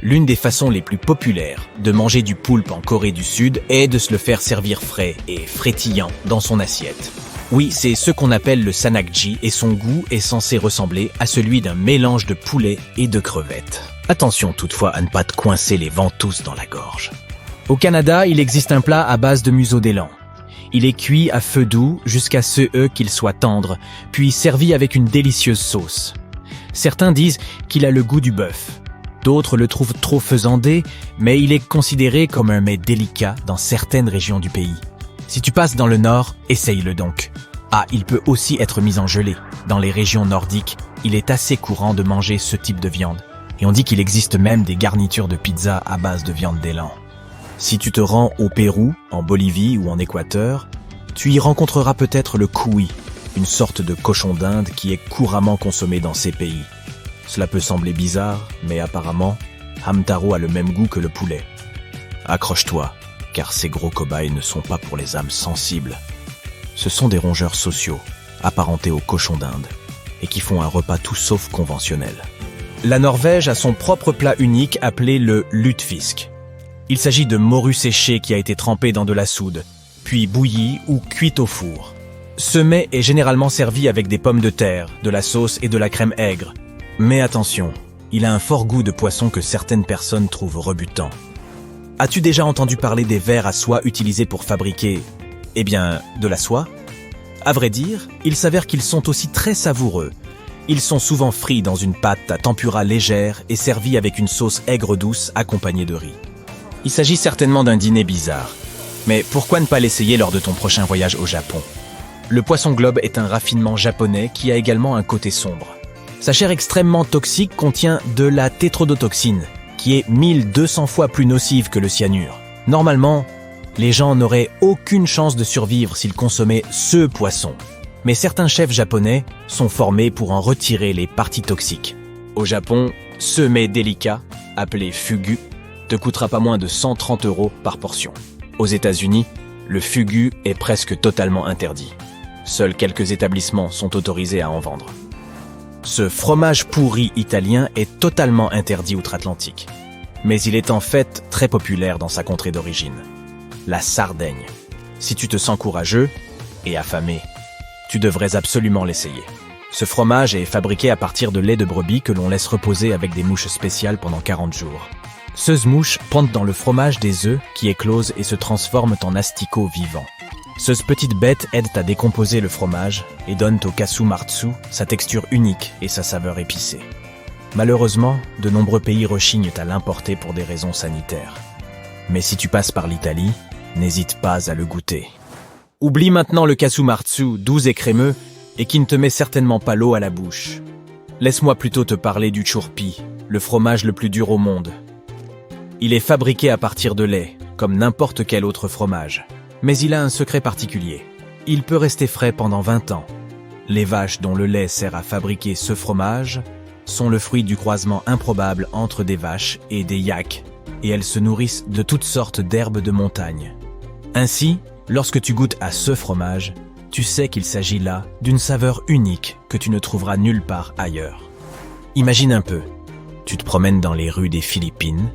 L'une des façons les plus populaires de manger du poulpe en Corée du Sud est de se le faire servir frais et frétillant dans son assiette. Oui, c'est ce qu'on appelle le sanakji et son goût est censé ressembler à celui d'un mélange de poulet et de crevettes. Attention toutefois à ne pas te coincer les ventouses dans la gorge. Au Canada, il existe un plat à base de museau d'élan. Il est cuit à feu doux jusqu'à ce qu'il soit tendre, puis servi avec une délicieuse sauce. Certains disent qu'il a le goût du bœuf. D'autres le trouvent trop faisandé, mais il est considéré comme un mets délicat dans certaines régions du pays. Si tu passes dans le nord, essaye-le donc. Ah, il peut aussi être mis en gelée. Dans les régions nordiques, il est assez courant de manger ce type de viande. Et on dit qu'il existe même des garnitures de pizza à base de viande d'élan. Si tu te rends au Pérou, en Bolivie ou en Équateur, tu y rencontreras peut-être le cuy, une sorte de cochon d'Inde qui est couramment consommé dans ces pays. Cela peut sembler bizarre, mais apparemment, hamtaro a le même goût que le poulet. Accroche-toi, car ces gros cobayes ne sont pas pour les âmes sensibles. Ce sont des rongeurs sociaux, apparentés au cochon d'Inde, et qui font un repas tout sauf conventionnel. La Norvège a son propre plat unique appelé le lutefisk. Il s'agit de morue séchée qui a été trempée dans de la soude, puis bouillie ou cuite au four. Ce mets est généralement servi avec des pommes de terre, de la sauce et de la crème aigre. Mais attention, il a un fort goût de poisson que certaines personnes trouvent rebutant. As-tu déjà entendu parler des vers à soie utilisés pour fabriquer, de la soie? À vrai dire, il s'avère qu'ils sont aussi très savoureux. Ils sont souvent frits dans une pâte à tempura légère et servis avec une sauce aigre douce accompagnée de riz. Il s'agit certainement d'un dîner bizarre. Mais pourquoi ne pas l'essayer lors de ton prochain voyage au Japon? Le poisson globe est un raffinement japonais qui a également un côté sombre. Sa chair extrêmement toxique contient de la tétrodotoxine, qui est 1200 fois plus nocive que le cyanure. Normalement, les gens n'auraient aucune chance de survivre s'ils consommaient ce poisson. Mais certains chefs japonais sont formés pour en retirer les parties toxiques. Au Japon, ce mets délicat, appelé fugu, te coûtera pas moins de 130 € par portion. Aux États-Unis, le fugu est presque totalement interdit. Seuls quelques établissements sont autorisés à en vendre. Ce fromage pourri italien est totalement interdit outre-Atlantique. Mais il est en fait très populaire dans sa contrée d'origine. La Sardaigne. Si tu te sens courageux et affamé, tu devrais absolument l'essayer. Ce fromage est fabriqué à partir de lait de brebis que l'on laisse reposer avec des mouches spéciales pendant 40 jours. Ces mouches pondent dans le fromage des œufs qui éclosent et se transforment en asticots vivants. Ces petites bêtes aident à décomposer le fromage et donnent au katsumarzu sa texture unique et sa saveur épicée. Malheureusement, de nombreux pays rechignent à l'importer pour des raisons sanitaires. Mais si tu passes par l'Italie, n'hésite pas à le goûter. Oublie maintenant le katsumarzu doux et crémeux et qui ne te met certainement pas l'eau à la bouche. Laisse-moi plutôt te parler du churpi, le fromage le plus dur au monde. Il est fabriqué à partir de lait, comme n'importe quel autre fromage. Mais il a un secret particulier. Il peut rester frais pendant 20 ans. Les vaches dont le lait sert à fabriquer ce fromage sont le fruit du croisement improbable entre des vaches et des yaks, et elles se nourrissent de toutes sortes d'herbes de montagne. Ainsi, lorsque tu goûtes à ce fromage, tu sais qu'il s'agit là d'une saveur unique que tu ne trouveras nulle part ailleurs. Imagine un peu, tu te promènes dans les rues des Philippines,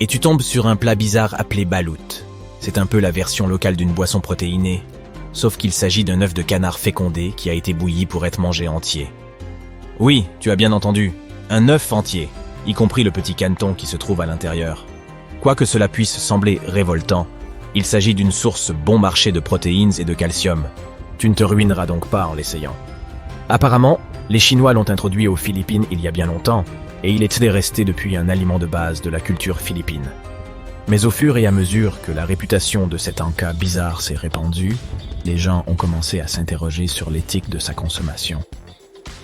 et tu tombes sur un plat bizarre appelé balut. C'est un peu la version locale d'une boisson protéinée, sauf qu'il s'agit d'un œuf de canard fécondé qui a été bouilli pour être mangé entier. Oui, tu as bien entendu, un œuf entier, y compris le petit caneton qui se trouve à l'intérieur. Quoique cela puisse sembler révoltant, il s'agit d'une source bon marché de protéines et de calcium. Tu ne te ruineras donc pas en l'essayant. Apparemment, les Chinois l'ont introduit aux Philippines il y a bien longtemps, et il est resté depuis un aliment de base de la culture philippine. Mais au fur et à mesure que la réputation de cet encas bizarre s'est répandue, les gens ont commencé à s'interroger sur l'éthique de sa consommation.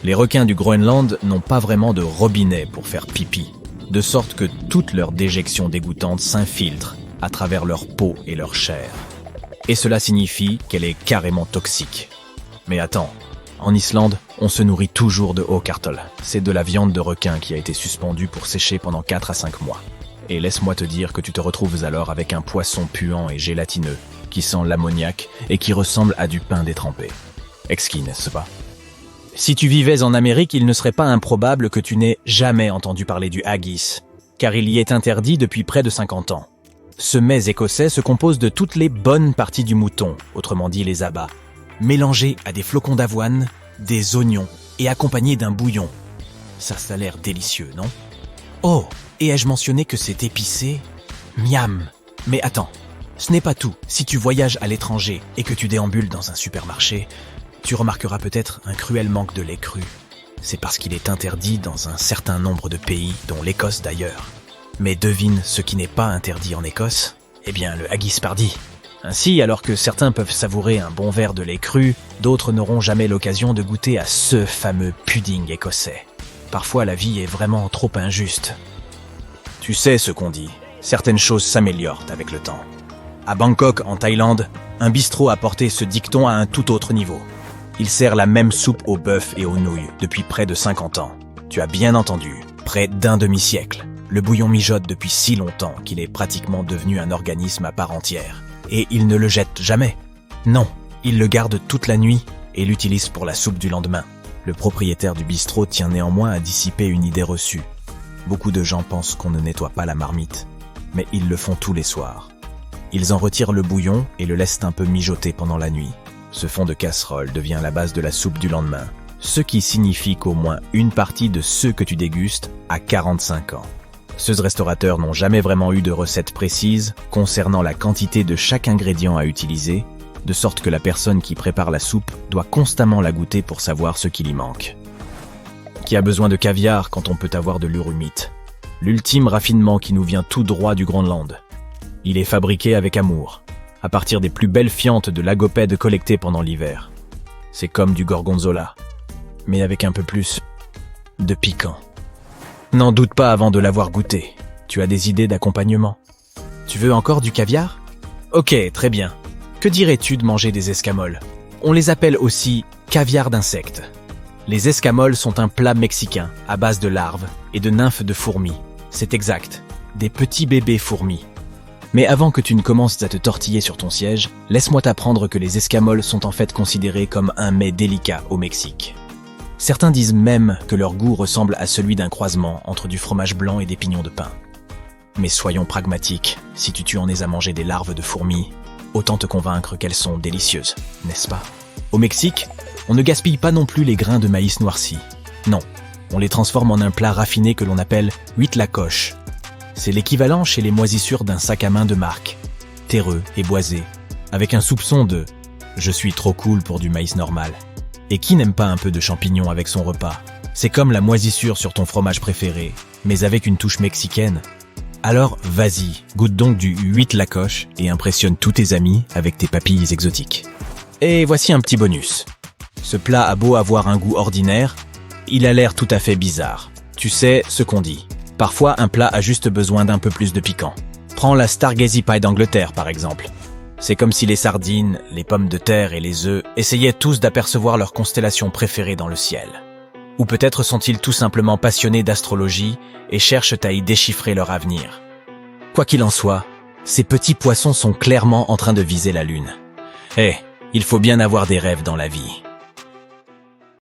Les requins du Groenland n'ont pas vraiment de robinet pour faire pipi, de sorte que toutes leurs déjections dégoûtantes s'infiltrent à travers leur peau et leur chair. Et cela signifie qu'elle est carrément toxique. Mais attends, en Islande, on se nourrit toujours de håkartöl. C'est de la viande de requin qui a été suspendue pour sécher pendant 4 à 5 mois. Et laisse-moi te dire que tu te retrouves alors avec un poisson puant et gélatineux, qui sent l'ammoniac et qui ressemble à du pain détrempé. Exquis, n'est-ce pas? Si tu vivais en Amérique, il ne serait pas improbable que tu n'aies jamais entendu parler du haggis. car il y est interdit depuis près de 50 ans. Ce mets écossais se compose de toutes les bonnes parties du mouton, autrement dit les abats, mélangés à des flocons d'avoine, des oignons et accompagnés d'un bouillon. Ça a l'air délicieux, non? Oh, et ai-je mentionné que c'est épicé? Miam! Mais attends, ce n'est pas tout. Si tu voyages à l'étranger et que tu déambules dans un supermarché, tu remarqueras peut-être un cruel manque de lait cru. C'est parce qu'il est interdit dans un certain nombre de pays, dont l'Écosse d'ailleurs. Mais devine ce qui n'est pas interdit en Écosse? Eh bien, le haggis pardy. Ainsi, alors que certains peuvent savourer un bon verre de lait cru, d'autres n'auront jamais l'occasion de goûter à ce fameux pudding écossais. Parfois, la vie est vraiment trop injuste. Tu sais ce qu'on dit, certaines choses s'améliorent avec le temps. À Bangkok, en Thaïlande, un bistrot a porté ce dicton à un tout autre niveau. Il sert la même soupe au bœuf et aux nouilles depuis près de 50 ans. Tu as bien entendu, près d'un demi-siècle. Le bouillon mijote depuis si longtemps qu'il est pratiquement devenu un organisme à part entière. Et il ne le jette jamais. Non, il le garde toute la nuit et l'utilise pour la soupe du lendemain. Le propriétaire du bistrot tient néanmoins à dissiper une idée reçue. Beaucoup de gens pensent qu'on ne nettoie pas la marmite, mais ils le font tous les soirs. Ils en retirent le bouillon et le laissent un peu mijoter pendant la nuit. Ce fond de casserole devient la base de la soupe du lendemain, ce qui signifie qu'au moins une partie de ceux que tu dégustes a 45 ans. Ceux restaurateurs n'ont jamais vraiment eu de recette précise concernant la quantité de chaque ingrédient à utiliser, de sorte que la personne qui prépare la soupe doit constamment la goûter pour savoir ce qu'il y manque. Qui a besoin de caviar quand on peut avoir de l'urumite? L'ultime raffinement qui nous vient tout droit du Groenland. Il est fabriqué avec amour, à partir des plus belles fientes de lagopèdes collectées pendant l'hiver. C'est comme du gorgonzola, mais avec un peu plus de piquant. N'en doute pas avant de l'avoir goûté. Tu as des idées d'accompagnement? Tu veux encore du caviar? Ok, très bien. Que dirais-tu de manger des escamoles? On les appelle aussi caviar d'insectes. Les escamoles sont un plat mexicain à base de larves et de nymphes de fourmis. C'est exact, des petits bébés fourmis. Mais avant que tu ne commences à te tortiller sur ton siège, laisse-moi t'apprendre que les escamoles sont en fait considérés comme un mets délicat au Mexique. Certains disent même que leur goût ressemble à celui d'un croisement entre du fromage blanc et des pignons de pain. Mais soyons pragmatiques, si tu en es à manger des larves de fourmis, autant te convaincre qu'elles sont délicieuses, n'est-ce pas? Au Mexique, on ne gaspille pas non plus les grains de maïs noircis. Non, on les transforme en un plat raffiné que l'on appelle huitlacoche. C'est l'équivalent chez les moisissures d'un sac à main de marque, terreux et boisé, avec un soupçon de « je suis trop cool pour du maïs normal ». Et qui n'aime pas un peu de champignons avec son repas? C'est comme la moisissure sur ton fromage préféré, mais avec une touche mexicaine. Alors vas-y, goûte donc du huitlacoche et impressionne tous tes amis avec tes papilles exotiques. Et voici un petit bonus. Ce plat a beau avoir un goût ordinaire, il a l'air tout à fait bizarre. Tu sais ce qu'on dit. Parfois, un plat a juste besoin d'un peu plus de piquant. Prends la Stargazy Pie d'Angleterre, par exemple. C'est comme si les sardines, les pommes de terre et les œufs essayaient tous d'apercevoir leur constellation préférée dans le ciel. Ou peut-être sont-ils tout simplement passionnés d'astrologie et cherchent à y déchiffrer leur avenir. Quoi qu'il en soit, ces petits poissons sont clairement en train de viser la lune. Il faut bien avoir des rêves dans la vie.